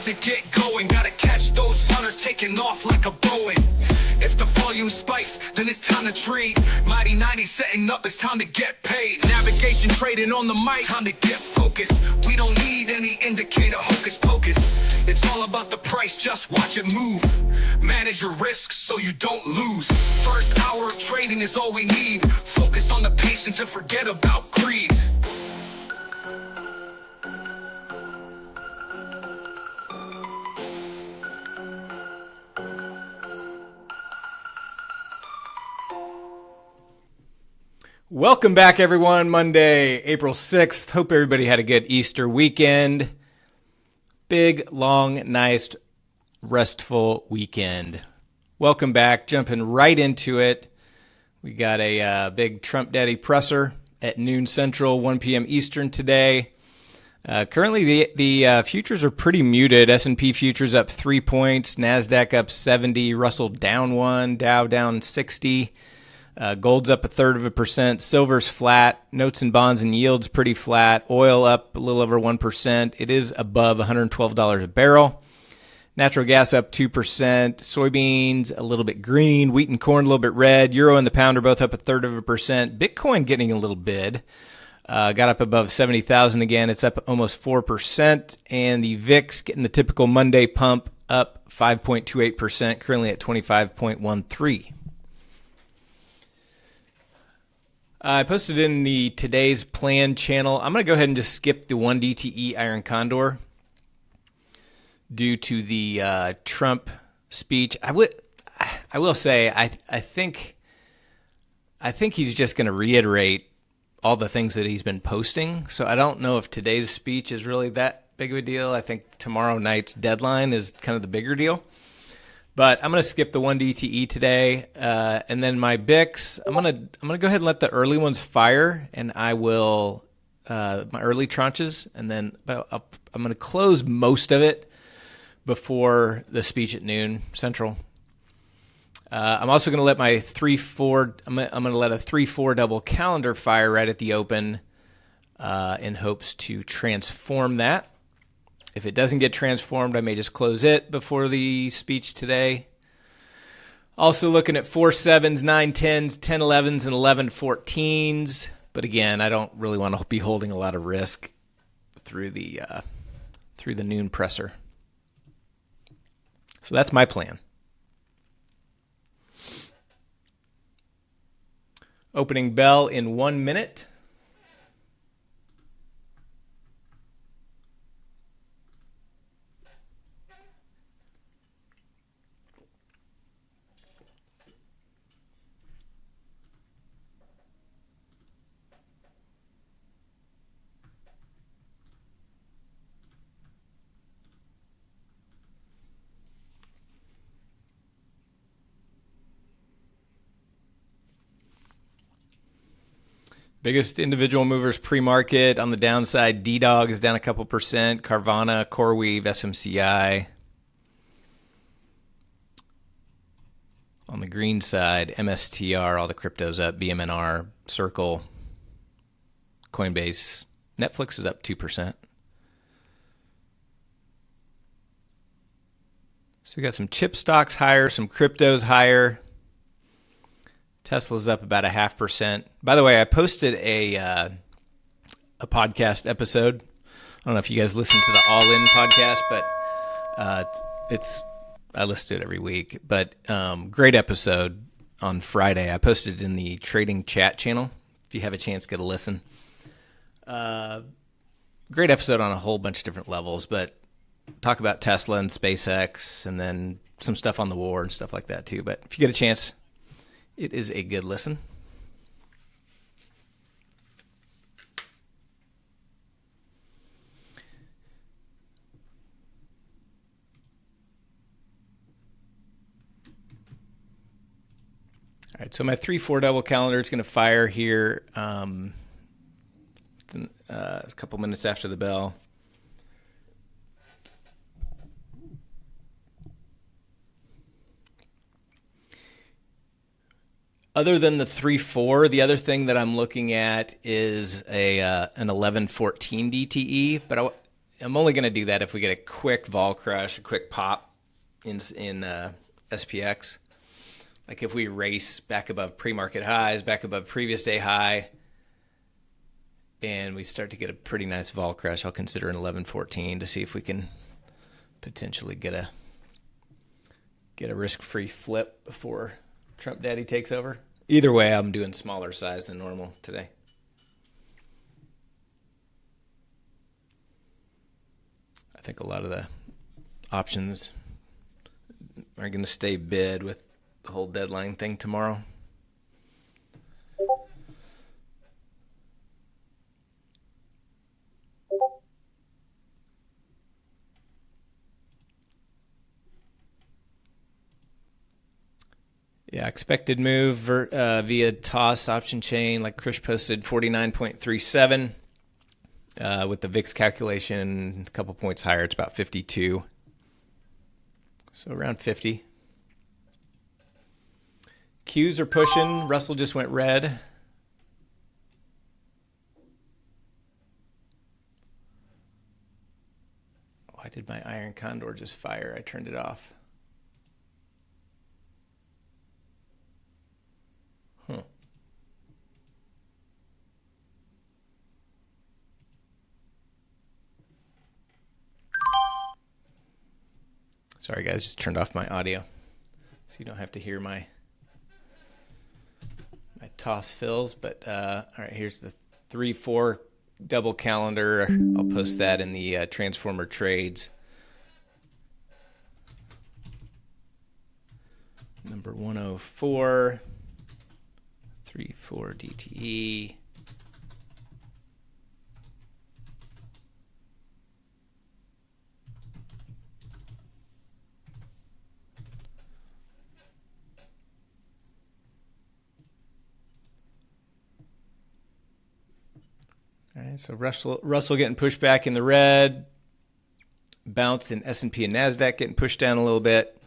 to get going. Gotta catch those runners taking off like a Boeing. If the volume spikes, then it's time to trade. Mighty 90 setting up, it's time to get paid. Navigation trading on the mic, time to get focused. We don't need any indicator, hocus pocus. It's all about the price, just watch it move. Manage your risks so you don't lose. First hour of trading is all we need. Focus on the patience and forget about greed. Welcome back, everyone. Monday, April 6th. Hope everybody had a good Easter weekend. Big, long, nice, restful weekend. Welcome back. Jumping right into it. We got a big Trump Daddy presser at noon Central, 1 p.m. Eastern today. Currently, the futures are pretty muted. S&P futures up 3 points. NASDAQ up 70. Russell down 1. Dow down 60. Gold's up 0.33%. Silver's flat. Notes and bonds and yields pretty flat. Oil up a little over 1%. It is above $112 a barrel. Natural gas up 2%. Soybeans a little bit green. Wheat and corn a little bit red. Euro and the pound are both up 0.33%. Bitcoin getting a little bid. Got up above 70,000 again. It's up almost 4%. And the VIX getting the typical Monday pump up 5.28%. Currently at 25.13. I posted in the today's plan channel. I'm going to go ahead and just skip the 1 DTE iron condor due to the Trump speech. I will say I think he's just going to reiterate all the things that he's been posting. So I don't know if today's speech is really that big of a deal. I think tomorrow night's deadline is kind of the bigger deal. But I'm going to skip the 1 DTE today, and then my BICs. I'm going to go ahead and let the early ones fire, and I will my early tranches, and then I'm going to close most of it before the speech at noon Central. I'm also going to let my 3-4. I'm going to let a 3-4 double calendar fire right at the open, in hopes to transform that. If it doesn't get transformed, I may just close it before the speech today. Also looking at 4-7s, 9-10s, 10-11s, and 11-14s. But again, I don't really want to be holding a lot of risk through the noon presser. So that's my plan. Opening bell in 1 minute. Biggest individual movers pre-market on the downside. D-Dog is down a couple percent. Carvana, CoreWeave, SMCI. On the green side, MSTR, all the cryptos up. BMNR, Circle, Coinbase. Netflix is up 2%. So we got some chip stocks higher, some cryptos higher. Tesla's up about 0.5%. By the way, I posted a podcast episode. I don't know if you guys listen to the All In podcast, but I listen to it every week. But great episode on Friday. I posted it in the trading chat channel. If you have a chance, get a listen. Great episode on a whole bunch of different levels, but talk about Tesla and SpaceX, and then some stuff on the war and stuff like that too. But if you get a chance, it is a good listen. All right, so my 3-4 double calendar is going to fire here a couple minutes after the bell. Other than the 3-4, the other thing that I'm looking at is an 11-14 DTE. But I'm only going to do that if we get a quick vol crush, a quick pop in SPX. Like if we race back above pre-market highs, back above previous day high, and we start to get a pretty nice vol crush, I'll consider an 11.14 to see if we can potentially get a risk-free flip before Trump Daddy takes over. Either way, I'm doing smaller size than normal today. I think a lot of the options are going to stay bid with the whole deadline thing tomorrow. Yeah, expected move via toss option chain, like Krish posted 49.37. With the VIX calculation, a couple points higher, it's about 52. So around 50. Qs are pushing. Russell just went red. Why did my iron Condor just fire? I turned it off. Huh. Sorry guys, just turned off my audio so you don't have to hear my toss fills. But all right, here's the 3-4 double calendar. I'll post that in the Transformer Trades. Number 104, 3-4 DTE. All right, so Russell getting pushed back in the red, bounced in S&P and NASDAQ getting pushed down a little bit.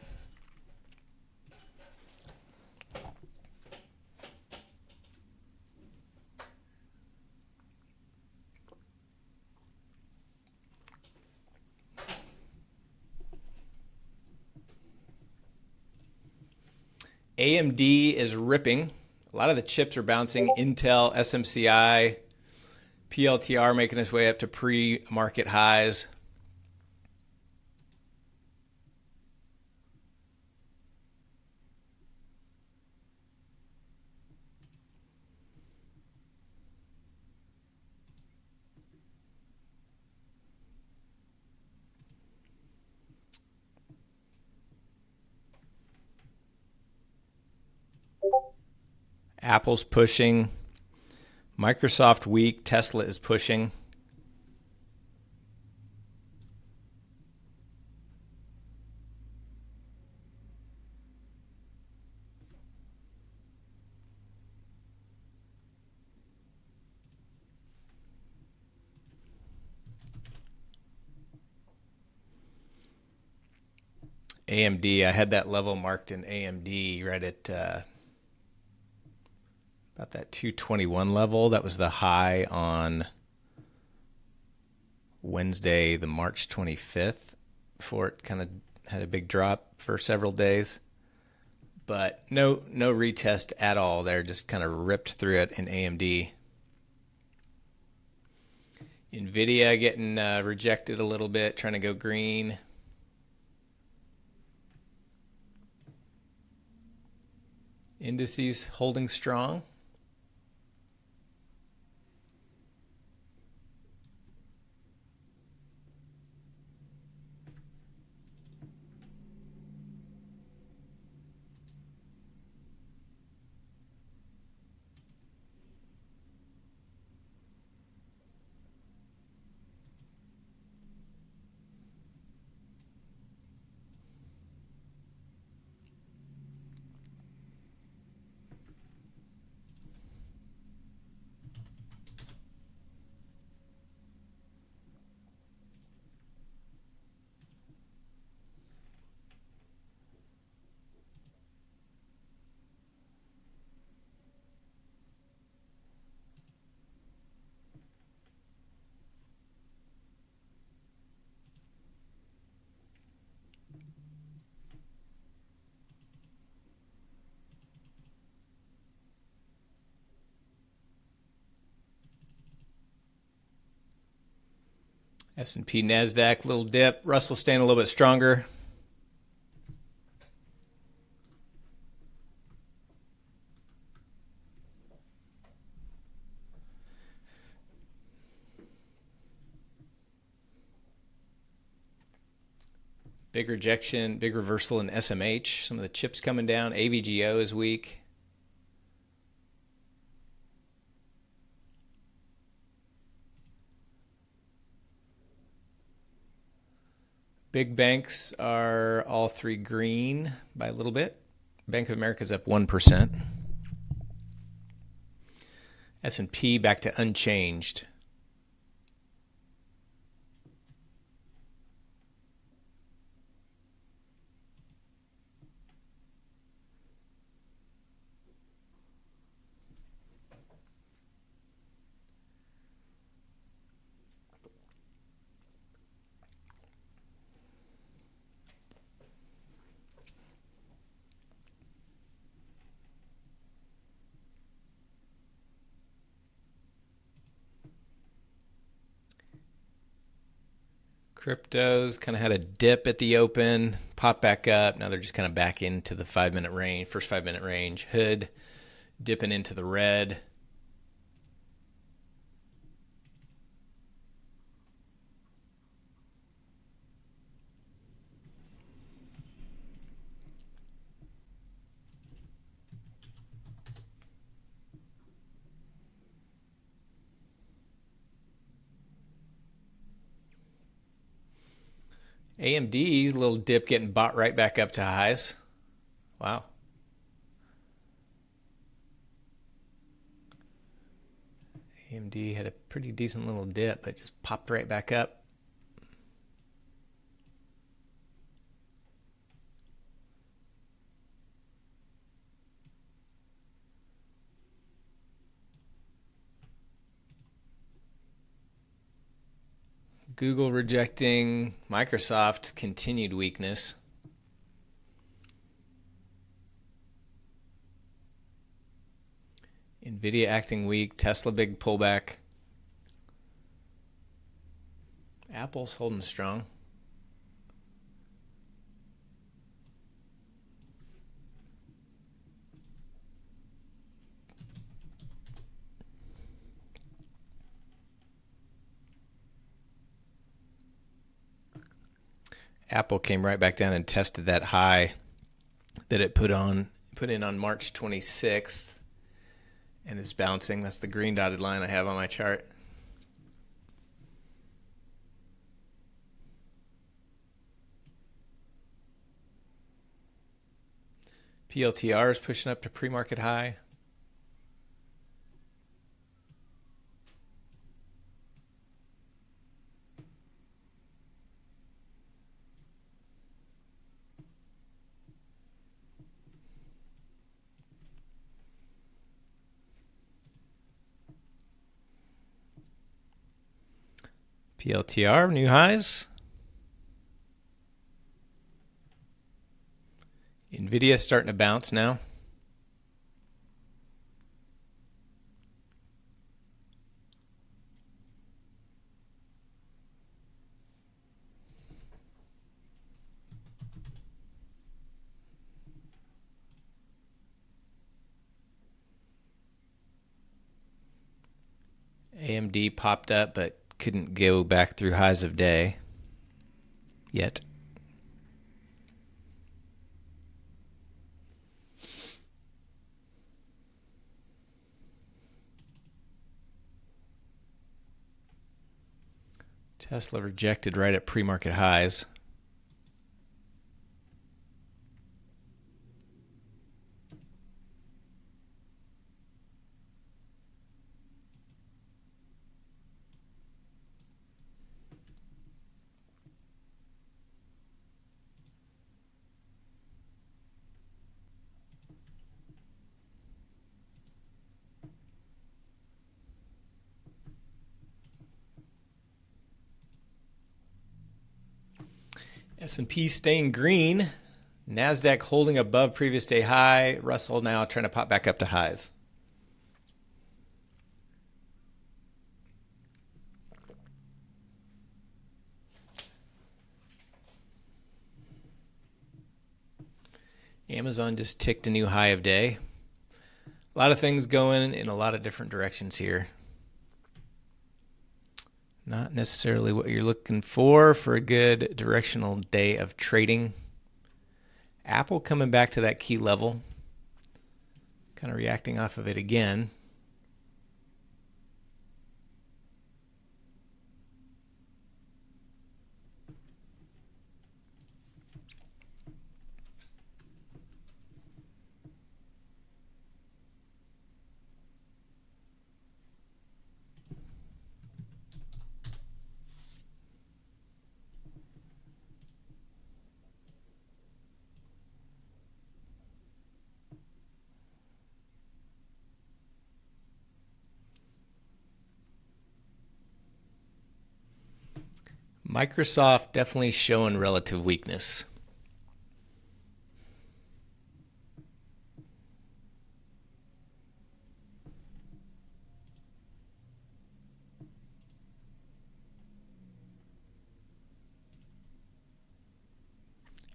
AMD is ripping. A lot of the chips are bouncing. Intel, SMCI, PLTR making its way up to pre-market highs. Apple's pushing. Microsoft weak. Tesla is pushing. AMD, I had that level marked in AMD right at about that 221 level. That was the high on Wednesday, the March 25th, before it kind of had a big drop for several days. But no retest at all there, just kind of ripped through it in AMD. NVIDIA getting rejected a little bit, trying to go green. Indices holding strong. S&P, NASDAQ, little dip. Russell staying a little bit stronger. Big rejection, big reversal in SMH. Some of the chips coming down. AVGO is weak. Big banks are all three green by a little bit. Bank of America is up 1%. S&P back to unchanged. Cryptos kind of had a dip at the open, pop back up. Now they're just kind of back into the 5-minute range, first 5-minute range. Hood dipping into the red. AMD's little dip getting bought right back up to highs. Wow. AMD had a pretty decent little dip, but just popped right back up. Google rejecting. Microsoft continued weakness. Nvidia acting weak. Tesla big pullback. Apple's holding strong. Apple came right back down and tested that high that it put in on March 26th and is bouncing. That's the green dotted line I have on my chart. PLTR is pushing up to pre-market high. PLTR, new highs. Nvidia starting to bounce now. AMD popped up, but couldn't go back through highs of day yet. Tesla rejected right at pre-market highs. S&P staying green. NASDAQ holding above previous day high. Russell now trying to pop back up to highs. Amazon just ticked a new high of day. A lot of things going in a lot of different directions here. Not necessarily what you're looking for a good directional day of trading. Apple coming back to that key level. Kind of reacting off of it again. Microsoft definitely showing relative weakness.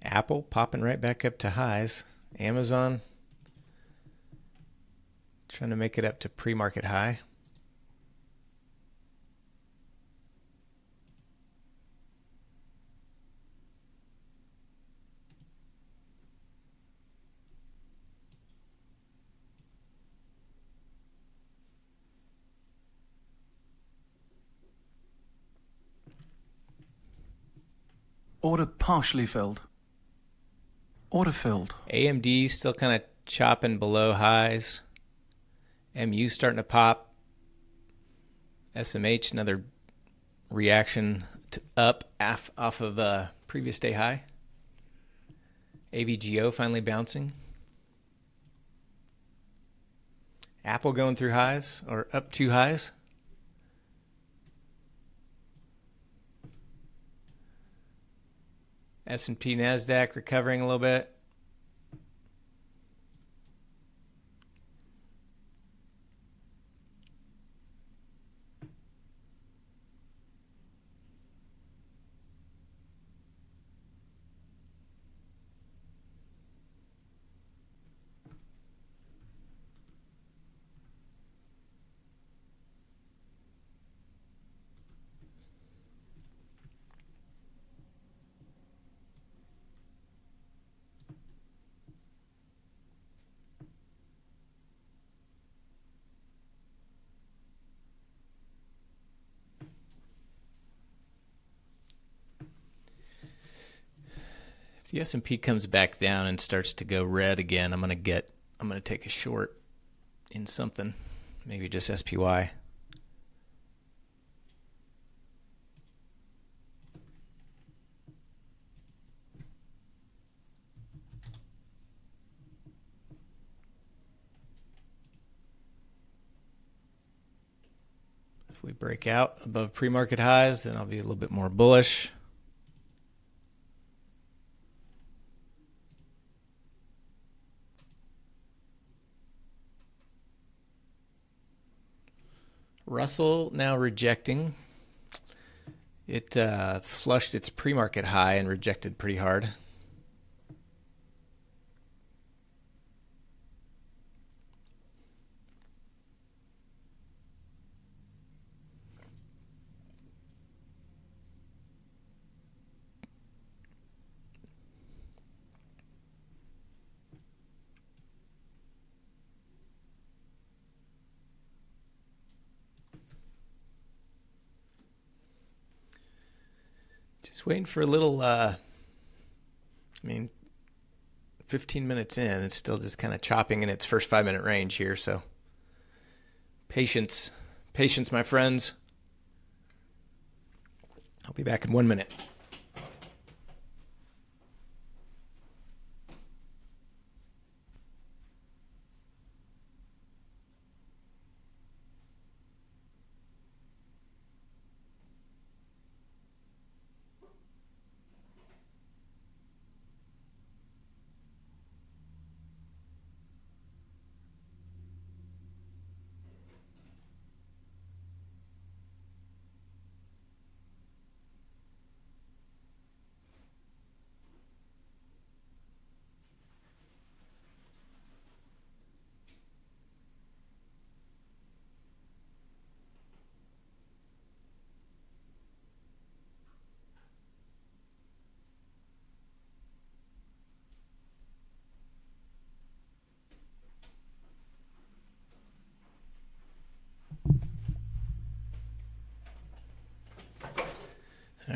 Apple popping right back up to highs. Amazon trying to make it up to pre-market high. Order partially filled. Order filled. AMD still kind of chopping below highs. MU starting to pop. SMH, another reaction to up off of a previous day high. AVGO finally bouncing. Apple going through highs or up two highs. S&P NASDAQ recovering a little bit. If the S&P comes back down and starts to go red again, I'm going to take a short in something, maybe just SPY. If we break out above pre-market highs, then I'll be a little bit more bullish. Russell now rejecting. It flushed its pre-market high and rejected pretty hard. Just waiting for a little, 15 minutes in, it's still just kind of chopping in its first 5-minute range here, so patience, my friends. I'll be back in 1 minute.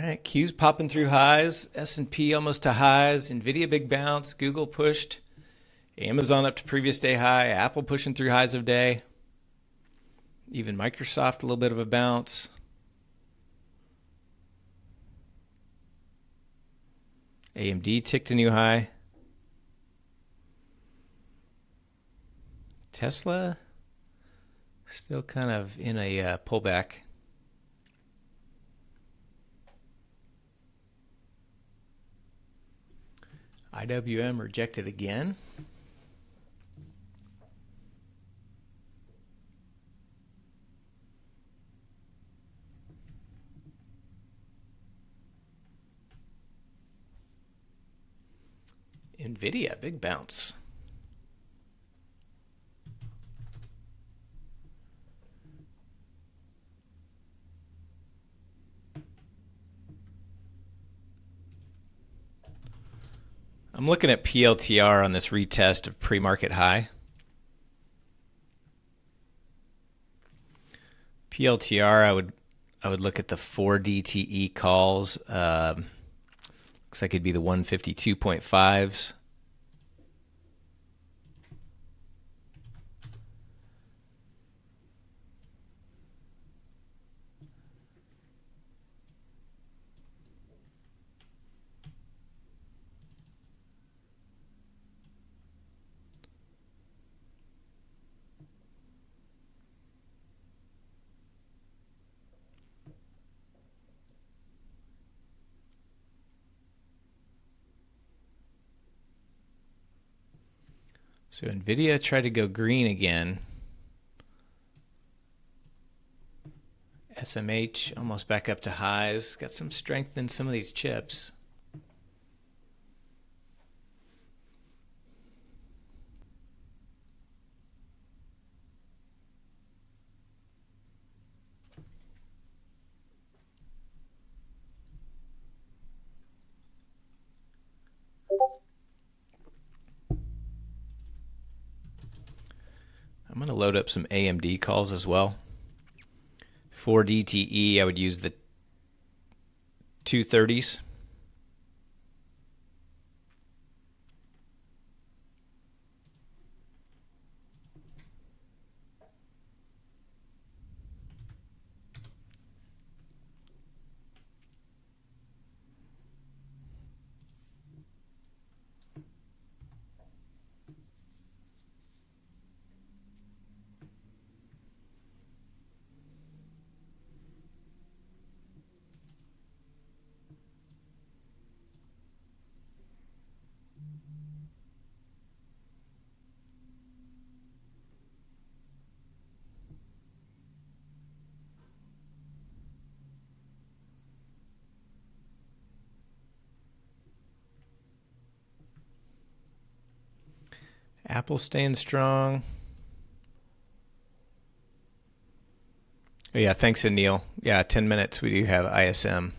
right, Q's popping through highs, S&P almost to highs, Nvidia big bounce, Google pushed, Amazon up to previous day high, Apple pushing through highs of day, even Microsoft a little bit of a bounce. AMD ticked a new high. Tesla still kind of in a pullback. IWM rejected again. Nvidia, big bounce. I'm looking at PLTR on this retest of pre-market high. PLTR, I would look at the 4 DTE calls. Looks like it'd be the 152.5s. So Nvidia tried to go green again. SMH almost back up to highs. Got some strength in some of these chips. I'm going to load up some AMD calls as well. For DTE, I would use the 230s. Apple staying strong. Oh yeah, thanks, Anil. Yeah, 10 minutes. We do have ISM.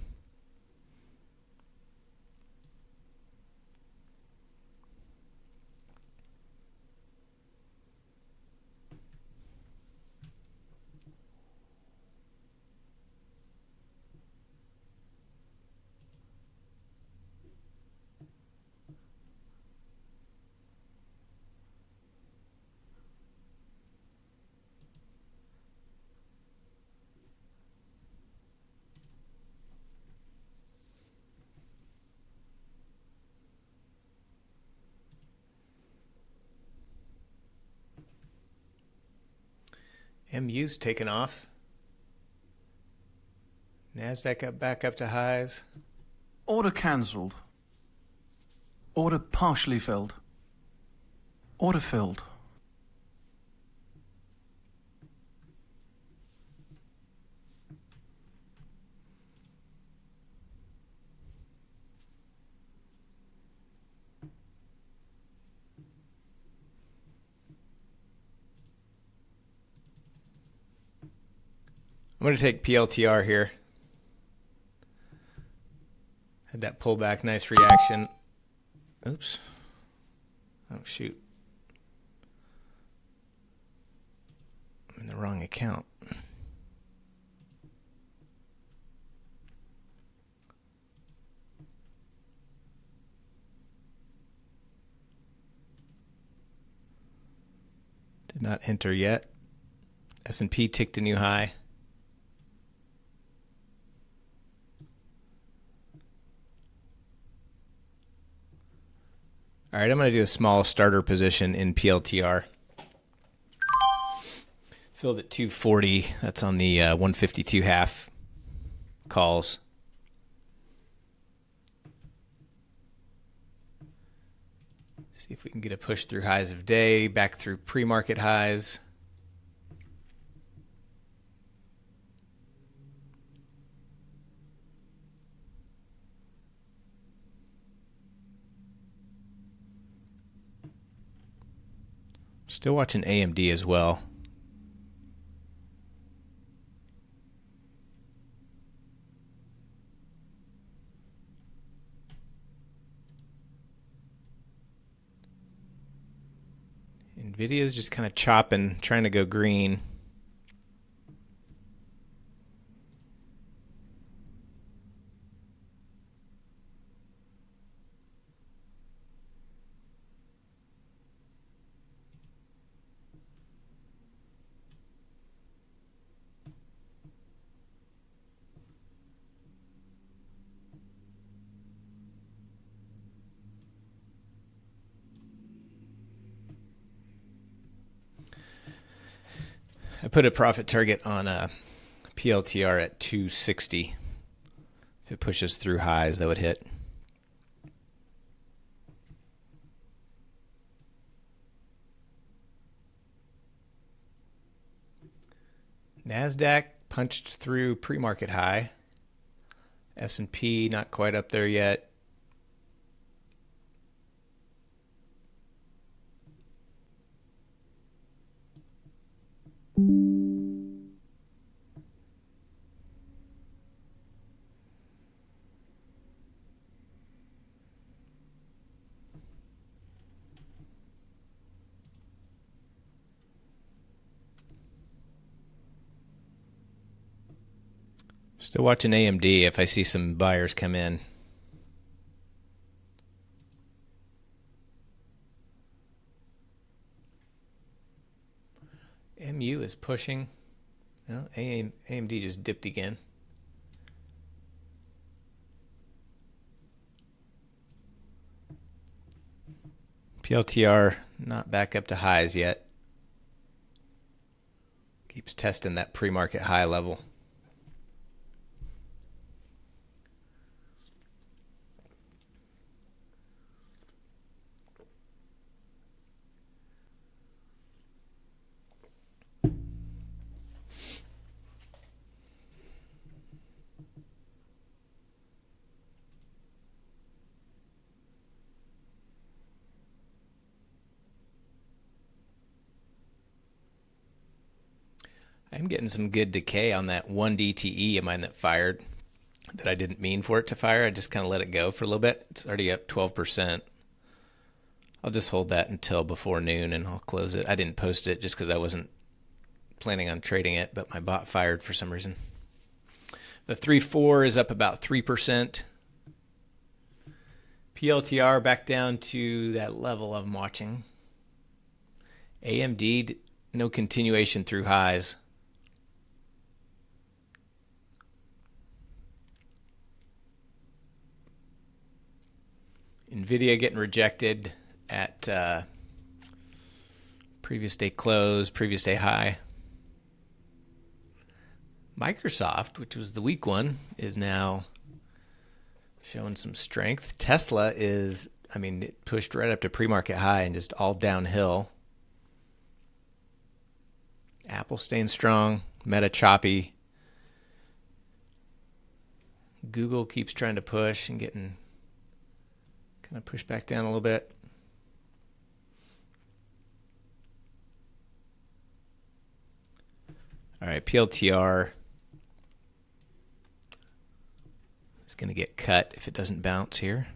MU's taken off. NASDAQ up back up to highs. Order cancelled. Order partially filled. Order filled. I'm going to take PLTR here. Had that pullback, nice reaction. Oops. Oh, shoot. I'm in the wrong account. not enter yet. S&P ticked a new high. All right, I'm going to do a small starter position in PLTR. Filled at 240. That's on the 152 half calls. See if we can get a push through highs of day, back through pre-market highs. Still watching AMD as well. Nvidia is just kind of chopping, trying to go green. I put a profit target on a PLTR at 260. If it pushes through highs, that would hit. NASDAQ punched through pre-market high. S&P not quite up there yet. Still watching AMD if I see some buyers come in. MU is pushing. Well, AMD just dipped again. PLTR not back up to highs yet. Keeps testing that pre-market high level. I'm getting some good decay on that one DTE of mine that fired that I didn't mean for it to fire. I just kind of let it go for a little bit. It's already up 12%. I'll just hold that until before noon and I'll close it. I didn't post it just because I wasn't planning on trading it, but my bot fired for some reason. The 3-4 is up about 3%. PLTR back down to that level I'm watching. AMD, no continuation through highs. Nvidia getting rejected at previous day close, previous day high. Microsoft, which was the weak one, is now showing some strength. Tesla is, it pushed right up to pre-market high and just all downhill. Apple staying strong, Meta choppy. Google keeps trying to push and getting kind of pushed back down a little bit. All right, PLTR is going to get cut if it doesn't bounce here.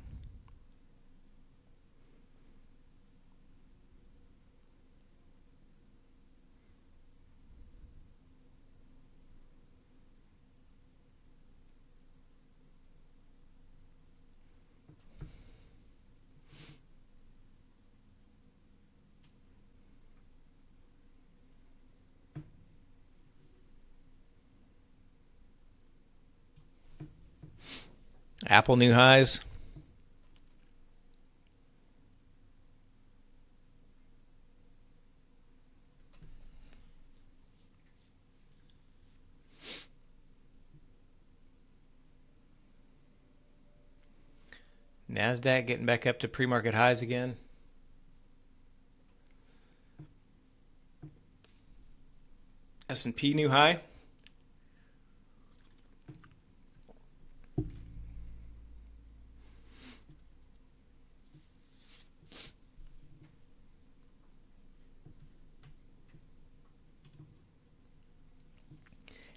Apple new highs. NASDAQ getting back up to pre-market highs again. S&P new high.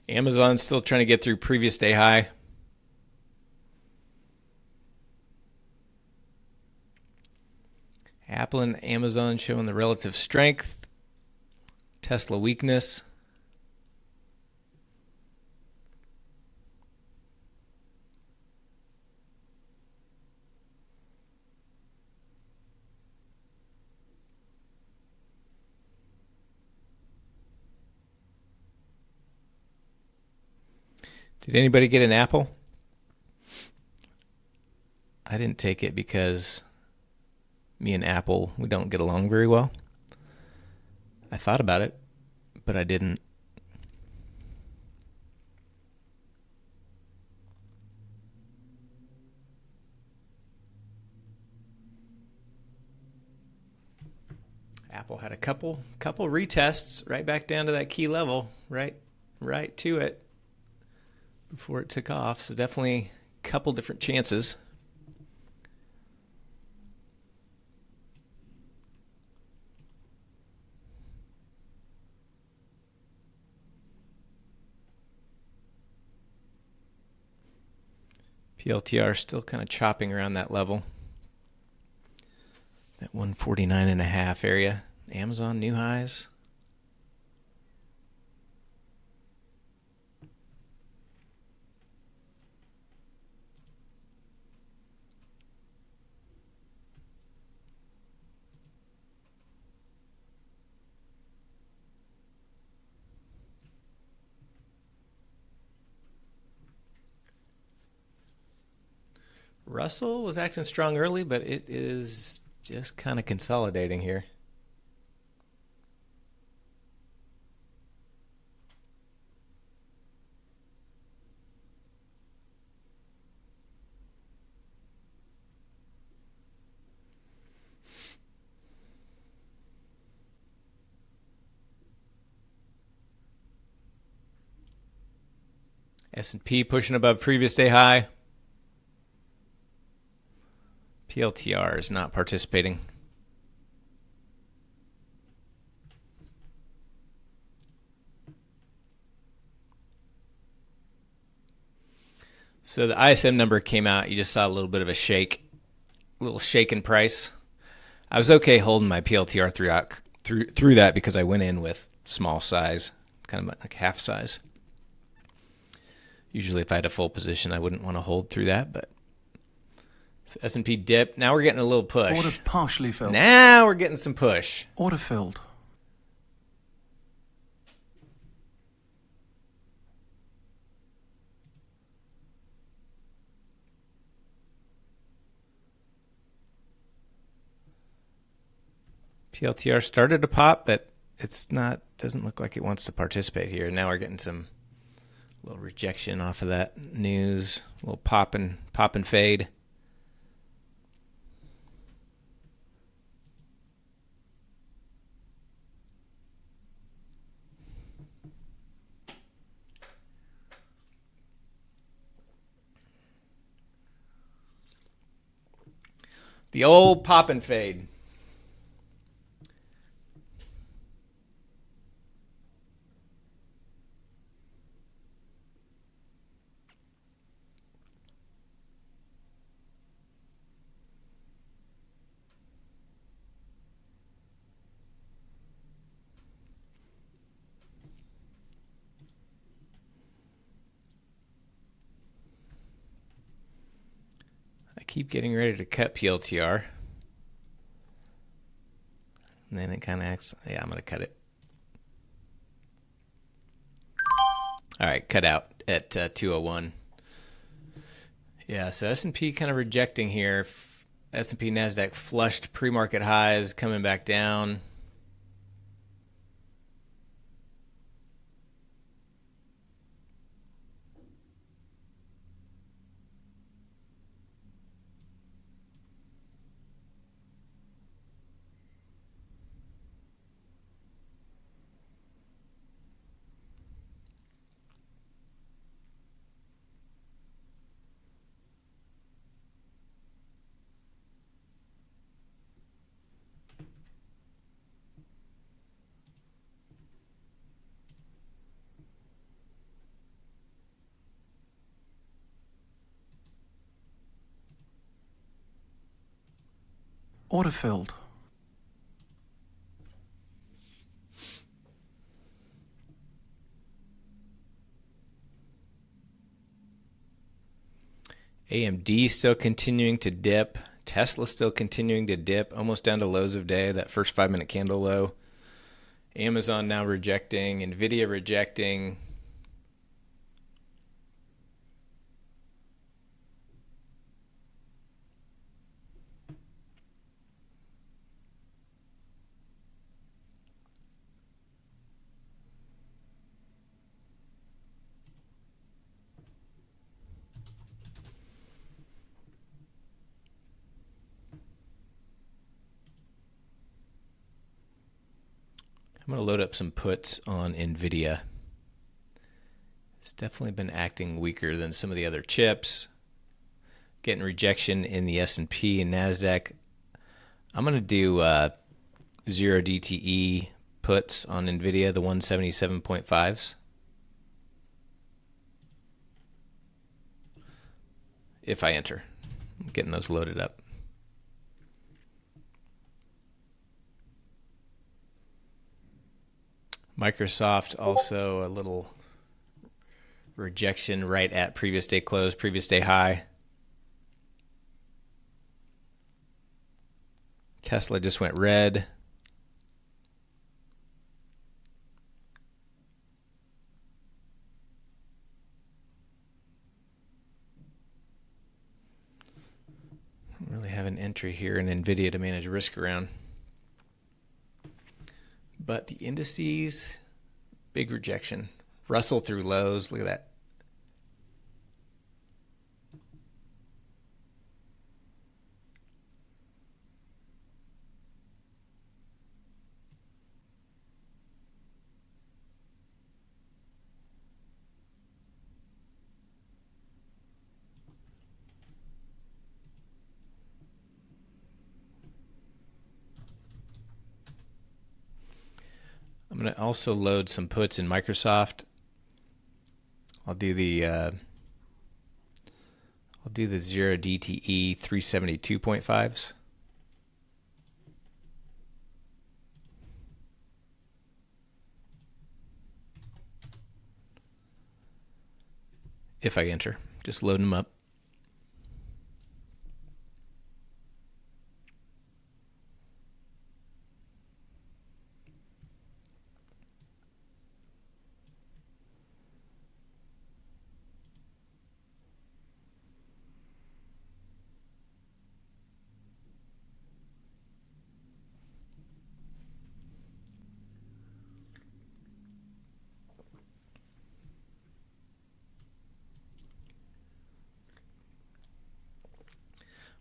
Amazon still trying to get through previous day high. Apple and Amazon showing the relative strength. Tesla weakness. Did anybody get an Apple? I didn't take it because me and Apple, we don't get along very well. I thought about it, but I didn't. Apple had a couple retests right back down to that key level, right to it before it took off. So definitely a couple different chances. PLTR still kind of chopping around that level. That 149.5 area. Amazon new highs. Russell was acting strong early, but it is just kind of consolidating here. S&P pushing above previous day high. PLTR is not participating. So the ISM number came out. You just saw a little bit of a shake, a little shake in price. I was okay holding my PLTR through that because I went in with small size, kind of like half size. Usually if I had a full position, I wouldn't want to hold through that, but so S&P dip. Now we're getting a little push. Order partially filled. Now we're getting some push. Order filled. PLTR started to pop, but it's not. Doesn't look like it wants to participate here. Now we're getting some little rejection off of that news. A little pop and fade. The old pop and fade. Keep getting ready to cut PLTR. And then it kind of acts, yeah, I'm going to cut it. All right, cut out at 201. Yeah, so S&P kind of rejecting here. S&P NASDAQ flushed pre-market highs, coming back down. Order filled. AMD still continuing to dip. Tesla still continuing to dip, almost down to lows of day, that first 5-minute candle low. Amazon now rejecting, Nvidia rejecting. I'm going to load up some puts on Nvidia. It's definitely been acting weaker than some of the other chips. Getting rejection in the S&P and NASDAQ. I'm going to do 0 DTE puts on Nvidia, the 177.5s. If I enter. I'm getting those loaded up. Microsoft also a little rejection right at previous day close, previous day high. Tesla just went red. Don't really have an entry here in Nvidia to manage risk around. But the indices, big rejection. Russell through lows. Look at that. I'm going to also load some puts in Microsoft. I'll do the 0 DTE 372.5s. If I enter, just load them up.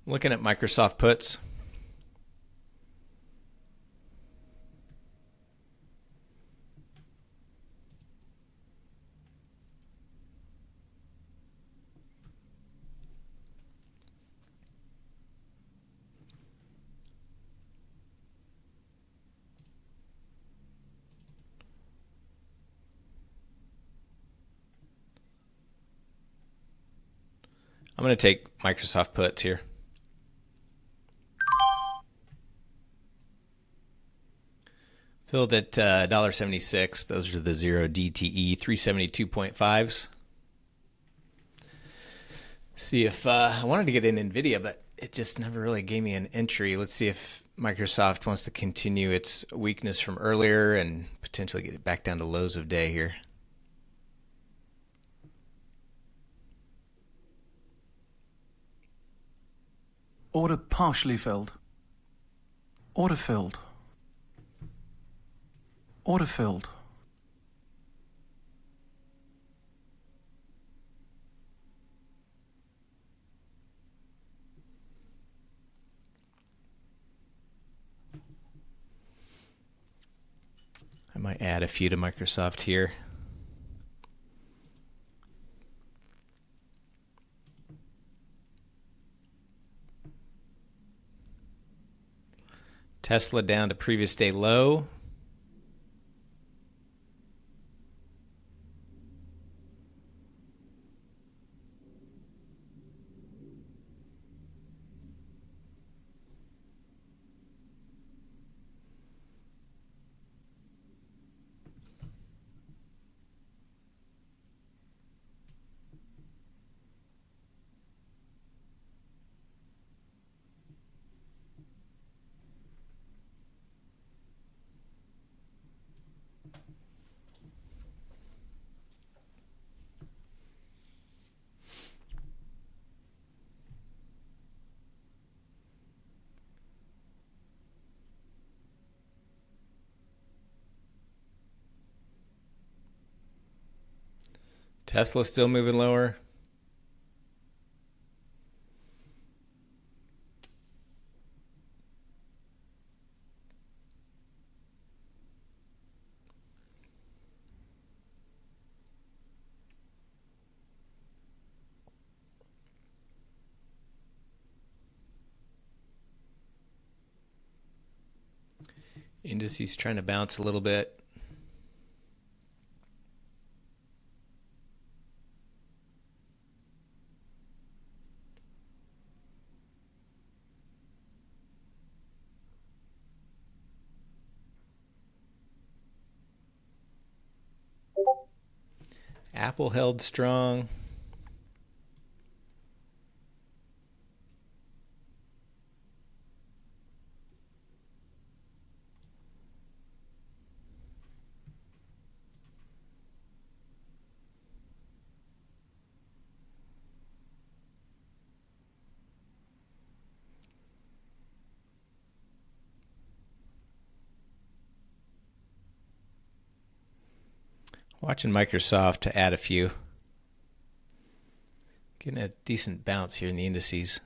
I'm looking at Microsoft puts. I'm going to take Microsoft puts here. Filled at $1.76. Those are the 0 DTE 372.5s. See if I wanted to get in Nvidia, but it just never really gave me an entry. Let's see if Microsoft wants to continue its weakness from earlier and potentially get it back down to lows of day here. Order partially filled. Order filled. Order filled. I might add a few to Microsoft here. Tesla down to previous day low. Tesla still moving lower. Indices trying to bounce a little bit. Apple held strong. Watching Microsoft to add a few. Getting a decent bounce here in the indices.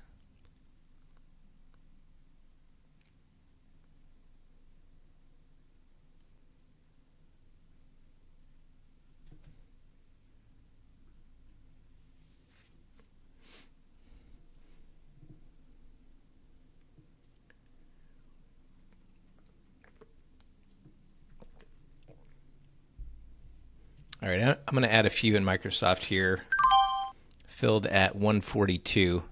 All right, I'm going to add a few in Microsoft here. Filled at 142.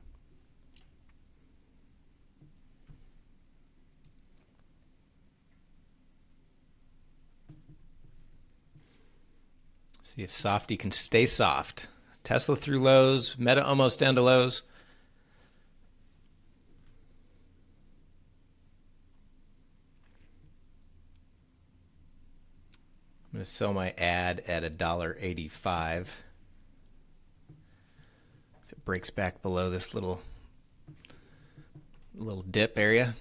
See if Softy can stay soft. Tesla through lows, Meta almost down to lows. I'm going to sell my ad at $1.85. If it breaks back below this little dip area.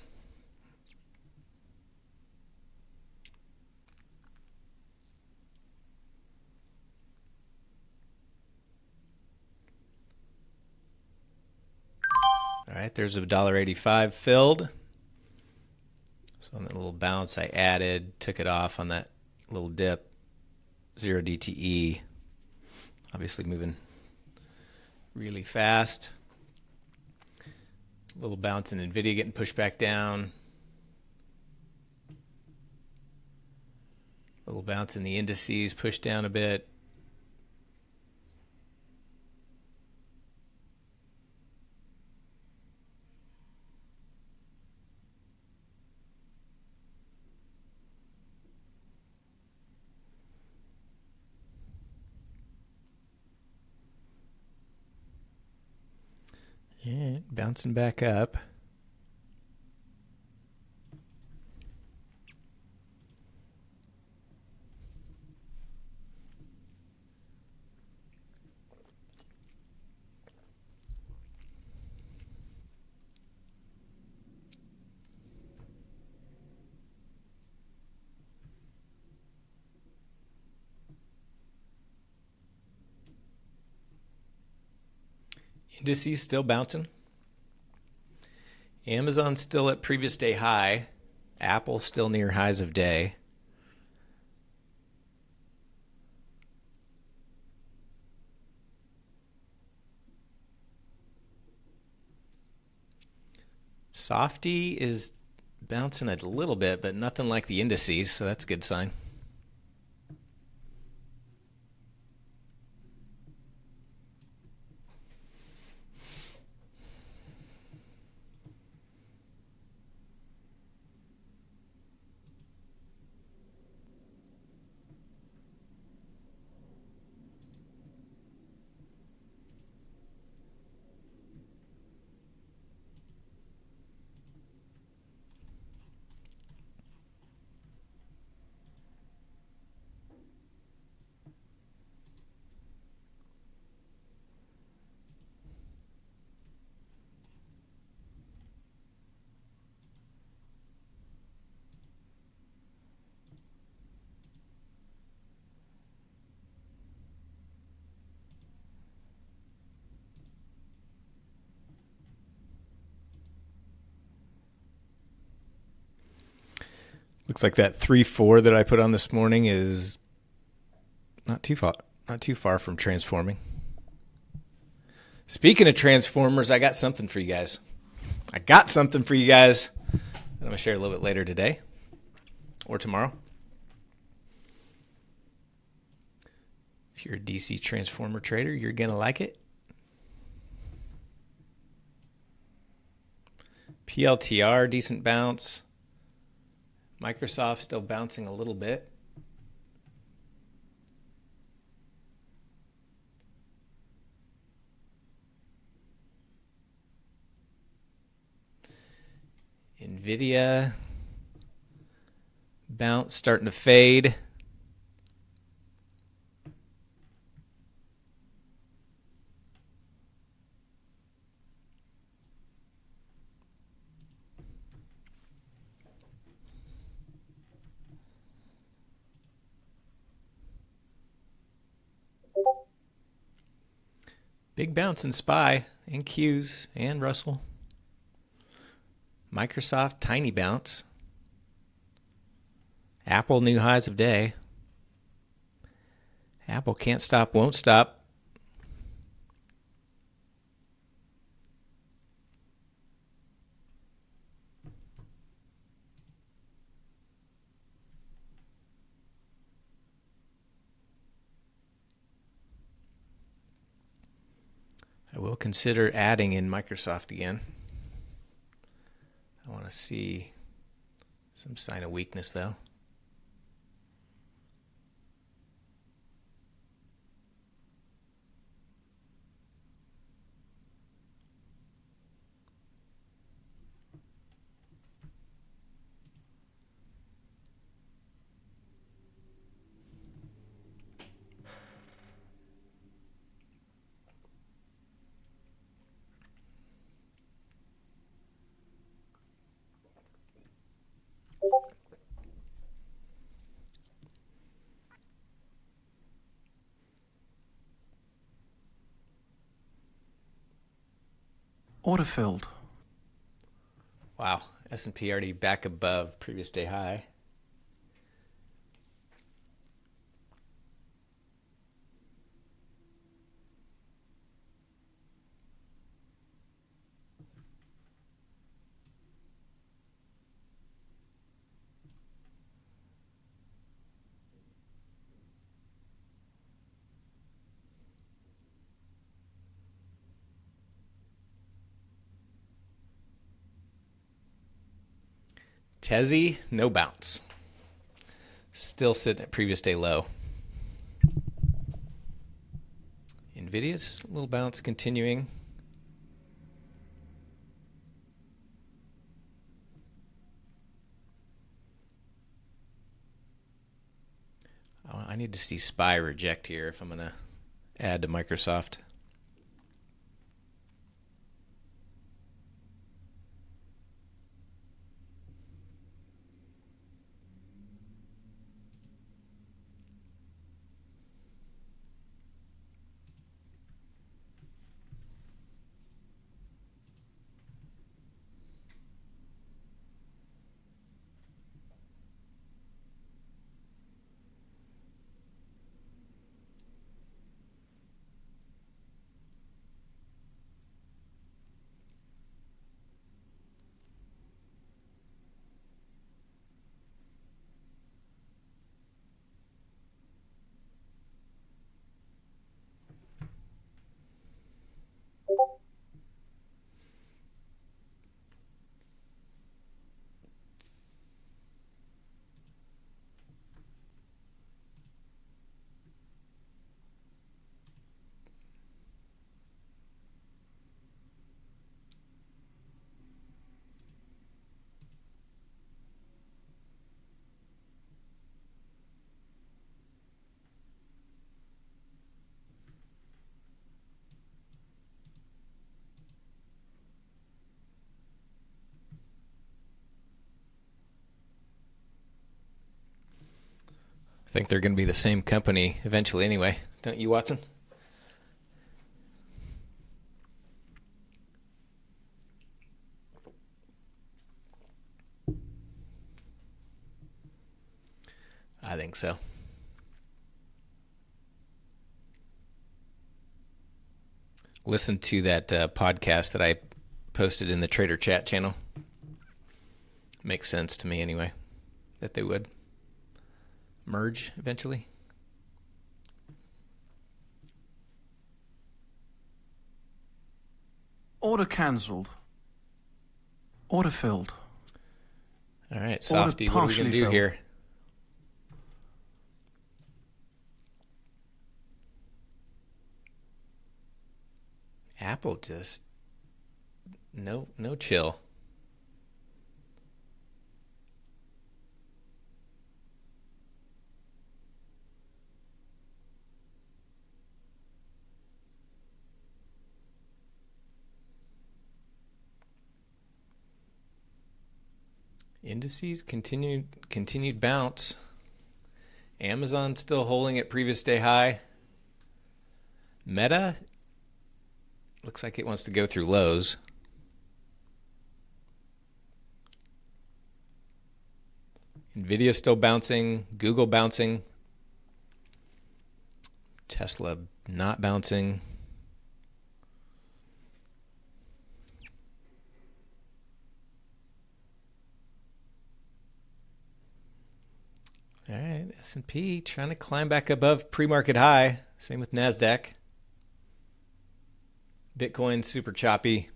All right, there's $1.85 filled. So on that little bounce I added, took it off on that little dip, 0 DTE, obviously moving really fast. Little bounce in NVIDIA getting pushed back down. Little bounce in the indices pushed down a bit. Yeah, bouncing back up. Indices still bouncing. Amazon still at previous day high. Apple still near highs of day. Softy is bouncing a little bit, but nothing like the indices, so that's a good sign. Looks like that 3-4 that I put on this morning is not too far from transforming. Speaking of transformers, I got something for you guys. I'm going to share a little bit later today or tomorrow. If you're a DC transformer trader, you're going to like it. PLTR, decent bounce. Microsoft still bouncing a little bit. NVIDIA bounce starting to fade. Big bounce in SPY and Qs and Russell. Microsoft, tiny bounce. Apple, new highs of day. Apple can't stop, won't stop. I will consider adding in Microsoft again. I want to see some sign of weakness, though. Order filled. Wow, S&P already back above previous day high. Tezzy, no bounce. Still sitting at previous day low. NVIDIA's little bounce continuing. I need to see SPY reject here if I'm going to add to Microsoft. think they're going to be the same company eventually anyway. Don't you, Watson? I think so. Listen to that podcast that I posted in the Trader Chat channel. Makes sense to me anyway that they would merge eventually. Order cancelled. Order filled. All right, Softy, what are we going to do filled. here? Apple just no chill. Indices continued bounce. Amazon still holding at previous day high. Meta looks like it wants to go through lows. Nvidia still bouncing. Google bouncing. Tesla not bouncing. All right, S&P trying to climb back above pre-market high. Same with NASDAQ. Bitcoin super choppy.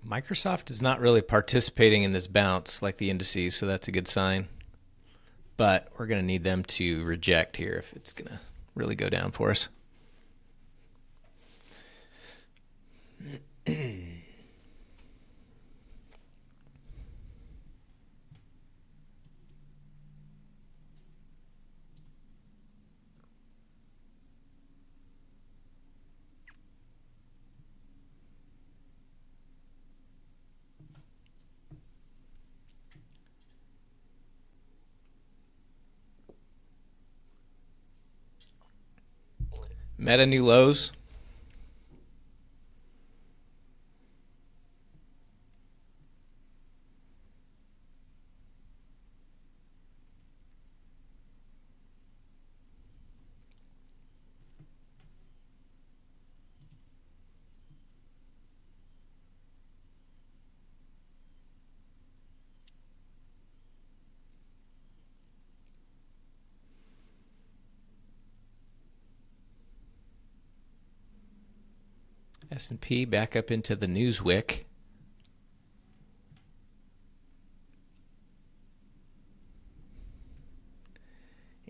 Microsoft is not really participating in this bounce like the indices, so that's a good sign. But we're going to need them to reject here if it's going to really go down for us. Meta new lows. S&P back up into the news wick.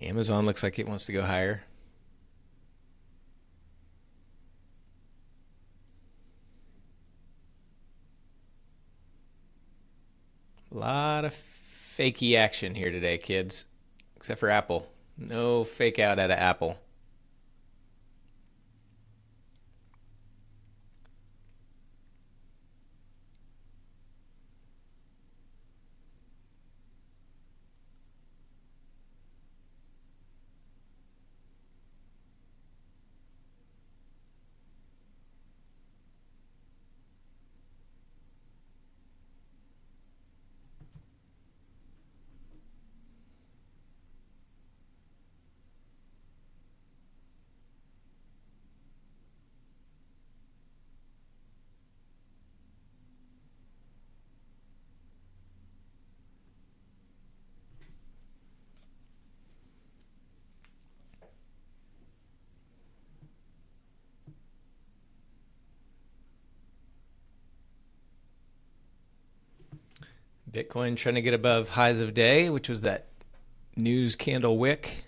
Amazon looks like it wants to go higher. A lot of fakey action here today, kids. Except for Apple. No fake out of Apple. Bitcoin trying to get above highs of day, which was that news candle wick.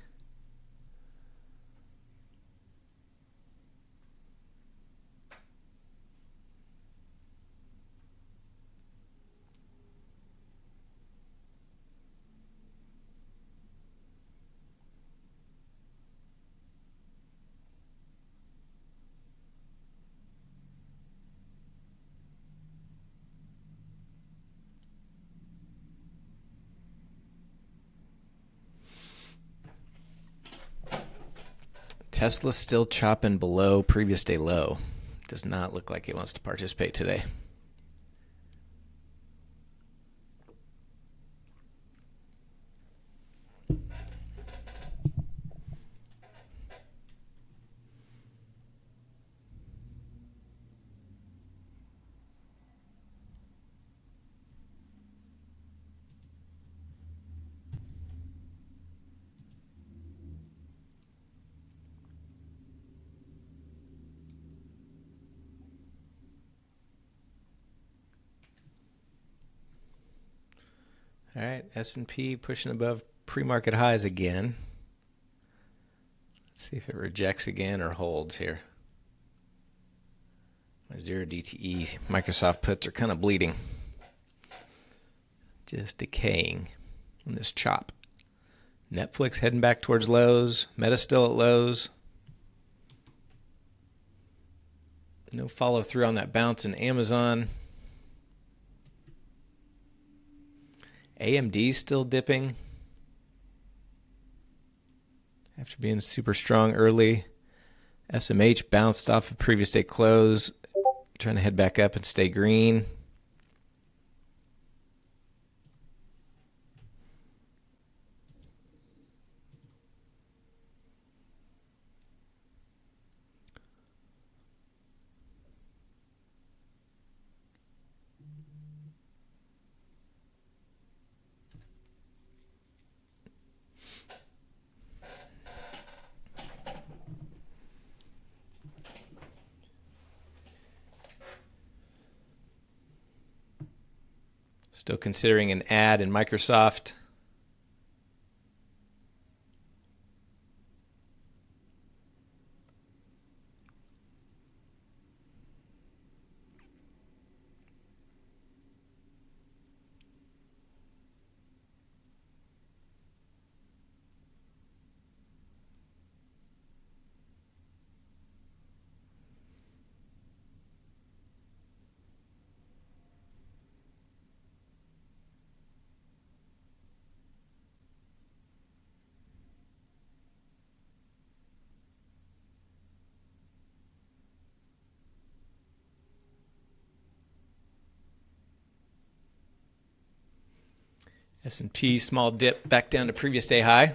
Tesla's still chopping below previous day low. Does not look like it wants to participate today. All right, S&P pushing above pre-market highs again. Let's see if it rejects again or holds here. My 0 DTE Microsoft puts are kind of bleeding. Just decaying in this chop. Netflix heading back towards lows. Meta still at lows. No follow through on that bounce in Amazon. AMD still dipping after being super strong early. SMH bounced off of previous day close, trying to head back up and stay green. Still considering an add in Microsoft. S&P small dip back down to previous day high.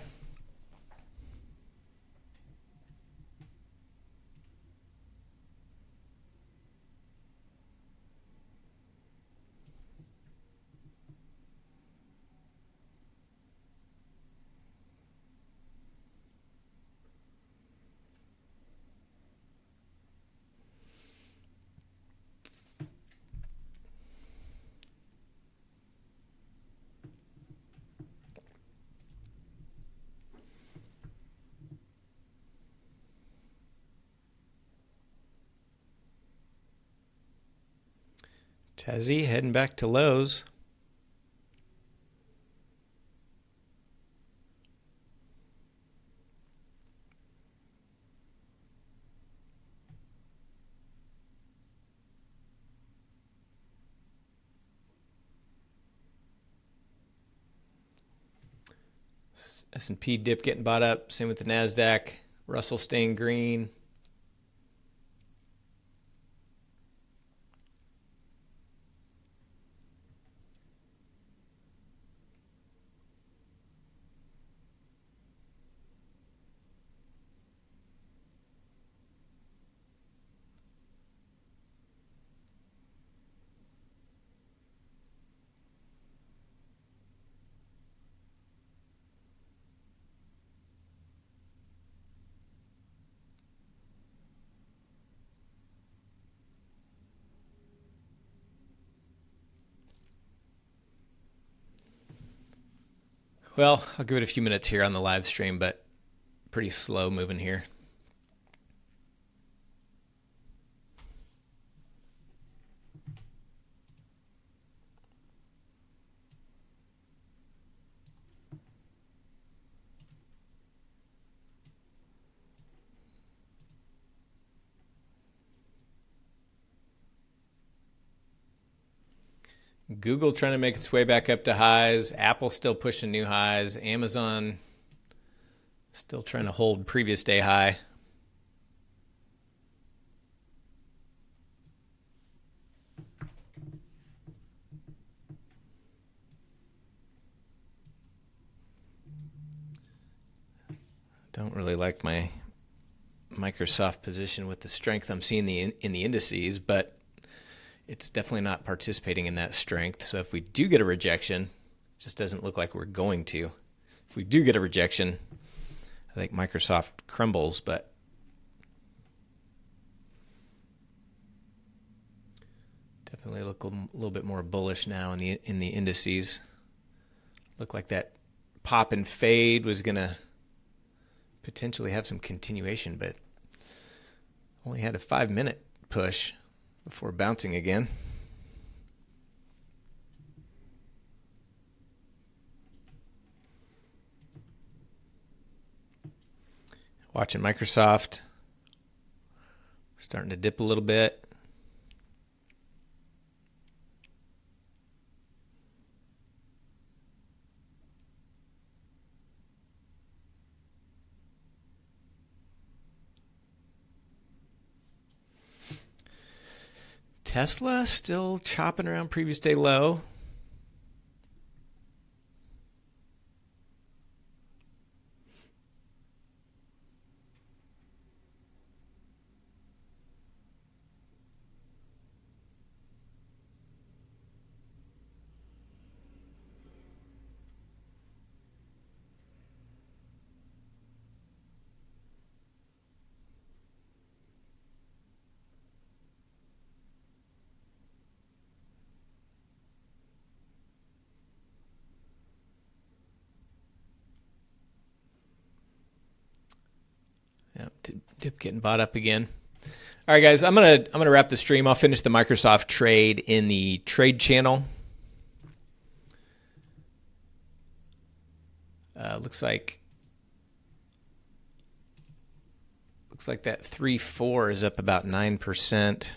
Tezzy heading back to lows. S&P dip getting bought up. Same with the NASDAQ. Russell staying green. Well, I'll give it a few minutes here on the live stream, but pretty slow moving here. Google trying to make its way back up to highs. Apple still pushing new highs. Amazon still trying to hold previous day high. Don't really like my Microsoft position with the strength I'm seeing in the indices, but it's definitely not participating in that strength. So if we do get a rejection, it just doesn't look like we're going to. If we do get a rejection, I think Microsoft crumbles, but definitely look a little bit more bullish now in the indices. Look like that pop and fade was going to potentially have some continuation, but only had a 5-minute push before bouncing again. Watching Microsoft starting to dip a little bit. Tesla still chopping around previous day low. Yep, dip getting bought up again. All right, guys, I'm gonna wrap the stream. I'll finish the Microsoft trade in the trade channel. Looks like that 3-4 is up about 9%.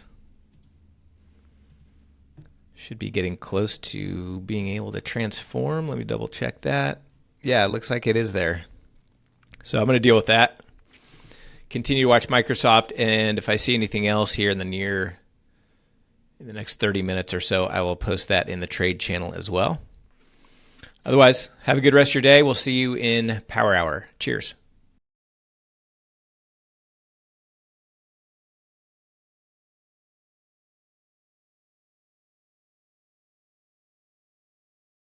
Should be getting close to being able to transform. Let me double check that. Yeah, it looks like it is there. So I'm going to deal with that. Continue to watch Microsoft, and if I see anything else here in the next 30 minutes or so, I will post that in the trade channel as well. Otherwise, have a good rest of your day. We'll see you in Power Hour. Cheers.